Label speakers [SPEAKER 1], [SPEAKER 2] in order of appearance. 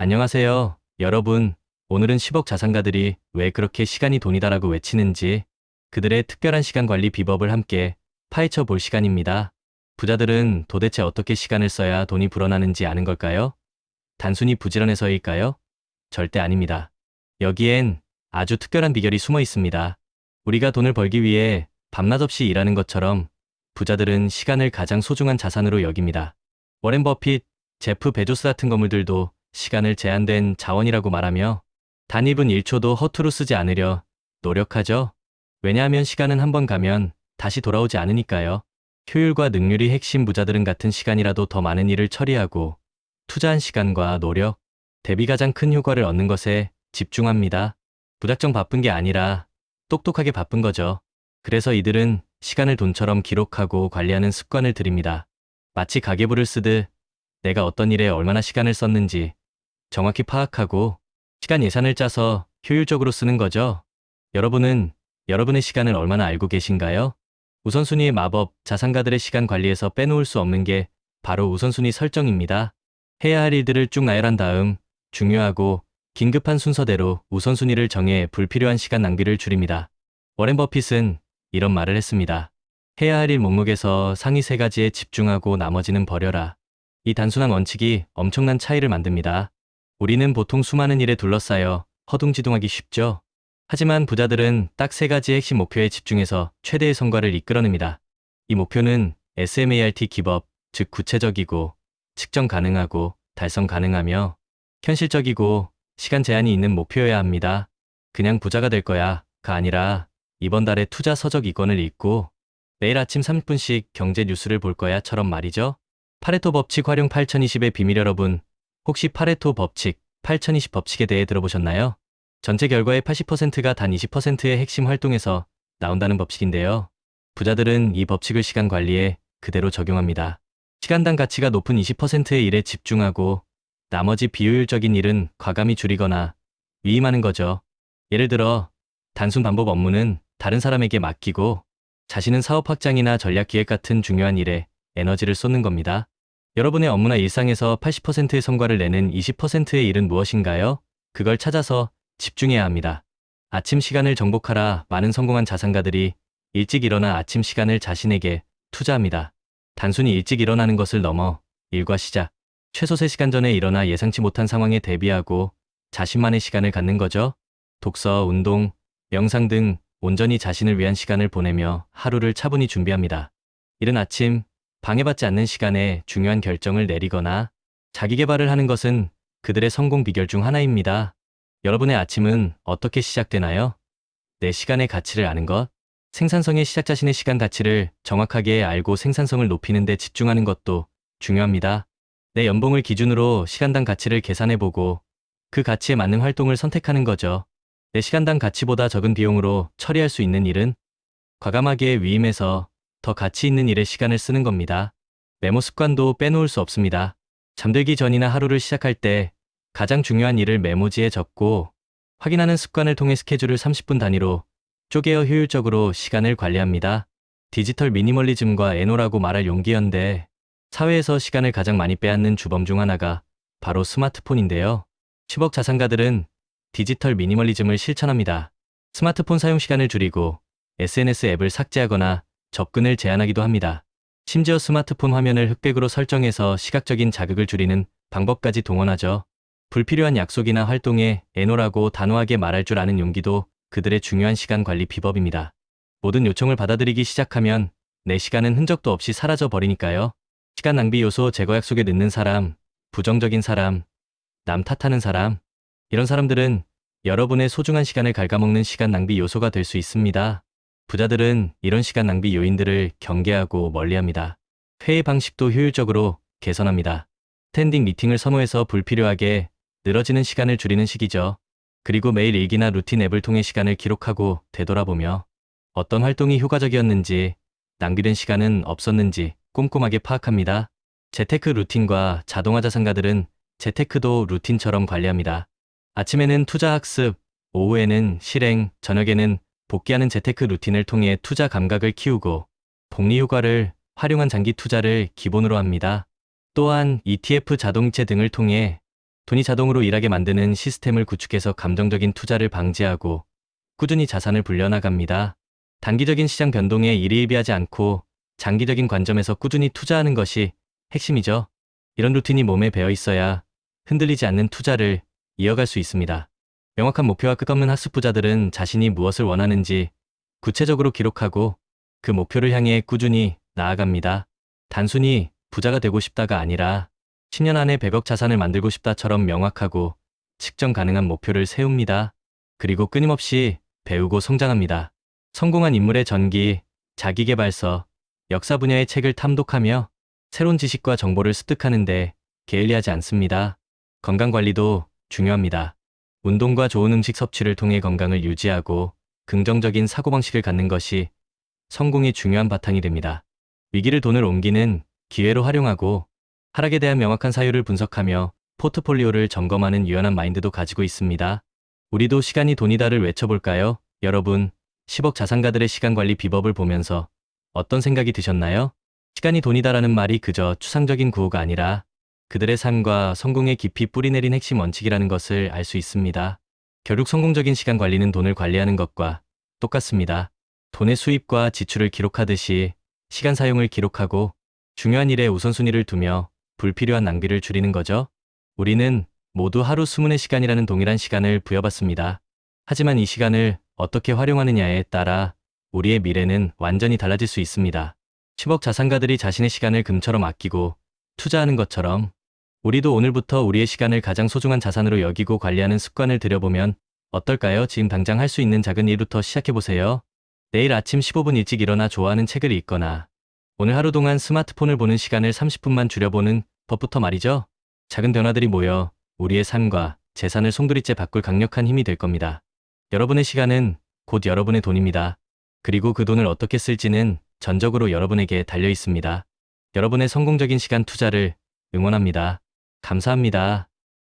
[SPEAKER 1] 안녕하세요, 여러분. 오늘은 10억 자산가들이 왜 그렇게 시간이 돈이다라고 외치는지 그들의 특별한 시간 관리 비법을 함께 파헤쳐 볼 시간입니다. 부자들은 도대체 어떻게 시간을 써야 돈이 불어나는지 아는 걸까요? 단순히 부지런해서일까요? 절대 아닙니다. 여기엔 아주 특별한 비결이 숨어 있습니다. 우리가 돈을 벌기 위해 밤낮 없이 일하는 것처럼 부자들은 시간을 가장 소중한 자산으로 여깁니다. 워렌 버핏, 제프 베조스 같은 거물들도 시간을 제한된 자원이라고 말하며 단 1분 1초도 허투루 쓰지 않으려 노력하죠. 왜냐하면 시간은 한번 가면 다시 돌아오지 않으니까요. 효율과 능률이 핵심 부자들은 같은 시간이라도 더 많은 일을 처리하고 투자한 시간과 노력 대비 가장 큰 효과를 얻는 것에 집중합니다. 무작정 바쁜 게 아니라 똑똑하게 바쁜 거죠. 그래서 이들은 시간을 돈처럼 기록하고 관리하는 습관을 들입니다. 마치 가계부를 쓰듯 내가 어떤 일에 얼마나 시간을 썼는지 정확히 파악하고 시간 예산을 짜서 효율적으로 쓰는 거죠. 여러분은 여러분의 시간을 얼마나 알고 계신가요? 우선순위의 마법, 자산가들의 시간 관리에서 빼놓을 수 없는 게 바로 우선순위 설정입니다. 해야 할 일들을 쭉 나열한 다음 중요하고 긴급한 순서대로 우선순위를 정해 불필요한 시간 낭비를 줄입니다. 워렌 버핏은 이런 말을 했습니다. 해야 할 일 목록에서 상위 3가지에 집중하고 나머지는 버려라. 이 단순한 원칙이 엄청난 차이를 만듭니다. 우리는 보통 수많은 일에 둘러싸여 허둥지둥하기 쉽죠. 하지만 부자들은 딱 3가지 핵심 목표에 집중해서 최대의 성과를 이끌어냅니다. 이 목표는 SMART 기법, 즉 구체적이고 측정 가능하고 달성 가능하며 현실적이고 시간 제한이 있는 목표여야 합니다. 그냥 부자가 될 거야가 아니라 이번 달에 투자 서적 2권을 읽고 매일 아침 30분씩 경제 뉴스를 볼 거야처럼 말이죠. 파레토 법칙 활용 8020의 비밀. 여러분, 혹시 파레토 법칙, 8020 법칙에 대해 들어보셨나요? 전체 결과의 80%가 단 20%의 핵심 활동에서 나온다는 법칙인데요. 부자들은 이 법칙을 시간 관리에 그대로 적용합니다. 시간당 가치가 높은 20%의 일에 집중하고 나머지 비효율적인 일은 과감히 줄이거나 위임하는 거죠. 예를 들어 단순 반복 업무는 다른 사람에게 맡기고 자신은 사업 확장이나 전략 기획 같은 중요한 일에 에너지를 쏟는 겁니다. 여러분의 업무나 일상에서 80%의 성과를 내는 20%의 일은 무엇인가요? 그걸 찾아서 집중해야 합니다. 아침 시간을 정복하라. 많은 성공한 자산가들이 일찍 일어나 아침 시간을 자신에게 투자합니다. 단순히 일찍 일어나는 것을 넘어 일과 시작, 최소 3시간 전에 일어나 예상치 못한 상황에 대비하고 자신만의 시간을 갖는 거죠. 독서, 운동, 명상 등 온전히 자신을 위한 시간을 보내며 하루를 차분히 준비합니다. 이른 아침, 방해받지 않는 시간에 중요한 결정을 내리거나 자기 개발을 하는 것은 그들의 성공 비결 중 하나입니다. 여러분의 아침은 어떻게 시작되나요? 내 시간의 가치를 아는 것, 생산성의 시작 자신의 시간 가치를 정확하게 알고 생산성을 높이는 데 집중하는 것도 중요합니다. 내 연봉을 기준으로 시간당 가치를 계산해보고 그 가치에 맞는 활동을 선택하는 거죠. 내 시간당 가치보다 적은 비용으로 처리할 수 있는 일은 과감하게 위임해서 더 가치 있는 일에 시간을 쓰는 겁니다. 메모 습관도 빼놓을 수 없습니다. 잠들기 전이나 하루를 시작할 때 가장 중요한 일을 메모지에 적고 확인하는 습관을 통해 스케줄을 30분 단위로 쪼개어 효율적으로 시간을 관리합니다. 디지털 미니멀리즘과 애노라고 말할 용기였는데 사회에서 시간을 가장 많이 빼앗는 주범 중 하나가 바로 스마트폰인데요. 10억 자산가들은 디지털 미니멀리즘을 실천합니다. 스마트폰 사용 시간을 줄이고 SNS 앱을 삭제하거나 접근을 제한하기도 합니다. 심지어 스마트폰 화면을 흑백으로 설정해서 시각적인 자극을 줄이는 방법까지 동원하죠. 불필요한 약속이나 활동에 애노라고 단호하게 말할 줄 아는 용기도 그들의 중요한 시간 관리 비법입니다. 모든 요청을 받아들이기 시작하면 내 시간은 흔적도 없이 사라져 버리니까요. 시간 낭비 요소 제거 약속에 늦는 사람, 부정적인 사람, 남 탓하는 사람, 이런 사람들은 여러분의 소중한 시간을 갉아먹는 시간 낭비 요소가 될 수 있습니다. 부자들은 이런 시간 낭비 요인들을 경계하고 멀리합니다. 회의 방식도 효율적으로 개선합니다. 스탠딩 미팅을 선호해서 불필요하게 늘어지는 시간을 줄이는 식이죠. 그리고 매일 일기나 루틴 앱을 통해 시간을 기록하고 되돌아보며 어떤 활동이 효과적이었는지, 낭비된 시간은 없었는지 꼼꼼하게 파악합니다. 재테크 루틴과 자동화 자산가들은 재테크도 루틴처럼 관리합니다. 아침에는 투자 학습, 오후에는 실행, 저녁에는 복귀하는 재테크 루틴을 통해 투자 감각을 키우고 복리 효과를 활용한 장기 투자를 기본으로 합니다. 또한 ETF 자동이체 등을 통해 돈이 자동으로 일하게 만드는 시스템을 구축해서 감정적인 투자를 방지하고 꾸준히 자산을 불려나갑니다. 단기적인 시장 변동에 일희일비하지 않고 장기적인 관점에서 꾸준히 투자하는 것이 핵심이죠. 이런 루틴이 몸에 배어 있어야 흔들리지 않는 투자를 이어갈 수 있습니다. 명확한 목표와 끝없는 학습 부자들은 자신이 무엇을 원하는지 구체적으로 기록하고 그 목표를 향해 꾸준히 나아갑니다. 단순히 부자가 되고 싶다가 아니라 10년 안에 100억 자산을 만들고 싶다처럼 명확하고 측정 가능한 목표를 세웁니다. 그리고 끊임없이 배우고 성장합니다. 성공한 인물의 전기, 자기계발서, 역사 분야의 책을 탐독하며 새로운 지식과 정보를 습득하는데 게을리하지 않습니다. 건강관리도 중요합니다. 운동과 좋은 음식 섭취를 통해 건강을 유지하고 긍정적인 사고방식을 갖는 것이 성공의 중요한 바탕이 됩니다. 위기를 돈을 옮기는 기회로 활용하고 하락에 대한 명확한 사유를 분석하며 포트폴리오를 점검하는 유연한 마인드도 가지고 있습니다. 우리도 시간이 돈이다를 외쳐볼까요? 여러분, 10억 자산가들의 시간관리 비법을 보면서 어떤 생각이 드셨나요? 시간이 돈이다라는 말이 그저 추상적인 구호가 아니라 그들의 삶과 성공에 깊이 뿌리내린 핵심 원칙이라는 것을 알 수 있습니다. 결국 성공적인 시간 관리는 돈을 관리하는 것과 똑같습니다. 돈의 수입과 지출을 기록하듯이 시간 사용을 기록하고 중요한 일에 우선순위를 두며 불필요한 낭비를 줄이는 거죠. 우리는 모두 하루 20시간이라는 동일한 시간을 부여받습니다. 하지만 이 시간을 어떻게 활용하느냐에 따라 우리의 미래는 완전히 달라질 수 있습니다. 10억 자산가들이 자신의 시간을 금처럼 아끼고 투자하는 것처럼 우리도 오늘부터 우리의 시간을 가장 소중한 자산으로 여기고 관리하는 습관을 들여보면 어떨까요? 지금 당장 할 수 있는 작은 일부터 시작해보세요. 내일 아침 15분 일찍 일어나 좋아하는 책을 읽거나 오늘 하루 동안 스마트폰을 보는 시간을 30분만 줄여보는 법부터 말이죠. 작은 변화들이 모여 우리의 삶과 재산을 송두리째 바꿀 강력한 힘이 될 겁니다. 여러분의 시간은 곧 여러분의 돈입니다. 그리고 그 돈을 어떻게 쓸지는 전적으로 여러분에게 달려 있습니다. 여러분의 성공적인 시간 투자를 응원합니다. 감사합니다.